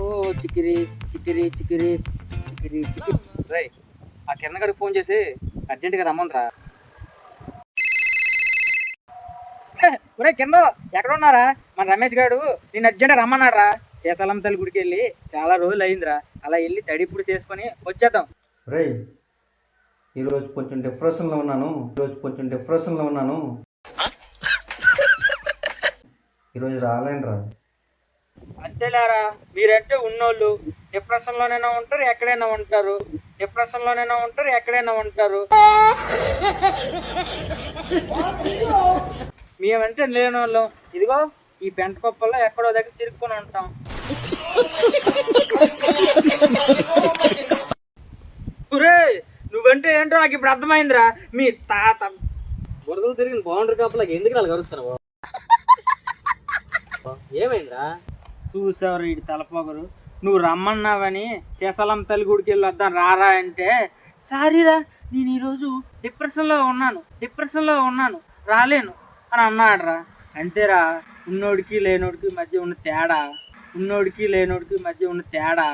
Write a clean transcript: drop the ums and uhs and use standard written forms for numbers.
ఓ చికిరి చికిరి చికిరి చికిరి చికిరి రై ఆ కిరణ్ గడికి ఫోన్ చేసి అర్జెంటుగా రమ్మనరా. ఒరే కింద ఎక్కడ ఉన్నారా? మన రమేష్ గారు నేను అర్జెంట్ రమ్మన్నారా. శేషాలం తల్లి గుడికి వెళ్ళి చాలా రోజులు అయిందిరా. అలా వెళ్ళి తడిప్పుడు చేసుకొని వచ్చేద్దాం. రేయ్ ఈరోజు కొంచెం డిప్రెషన్లో ఉన్నాను ఈరోజు రాలేనురా. అంతేలేరా, మీరంటే ఉన్నోళ్ళు డిప్రెషన్లోనైనా ఉంటారు ఎక్కడైనా ఉంటారు. మేమంటే లేని వాళ్ళం ఇదిగో ఈ పెంట కుప్పల్లో ఎక్కడో దగ్గర తిరుక్కొని ఉంటాం. ఒరే నువ్వంటే ఏంటో నాకు ఇప్పుడు అర్థమైందిరా. మీ తాత బురదలు తిరిగిన బౌండరీ కప్పలకి ఎందుకు వాళ్ళు కలుగుతున్నావు? ఏమైందిరా? చూసావు ఇటు తలపోగరు. నువ్వు రమ్మన్నావని శేషాలం తల్లి గుడికి వెళ్ళి వద్దాం రారా అంటే, సారీరా నేను ఈరోజు డిప్రెషన్లో ఉన్నాను రాలేను అని అన్నాడురా. అంతేరా, ఉన్నోడికి లేనోడికి మధ్య ఉన్న తేడా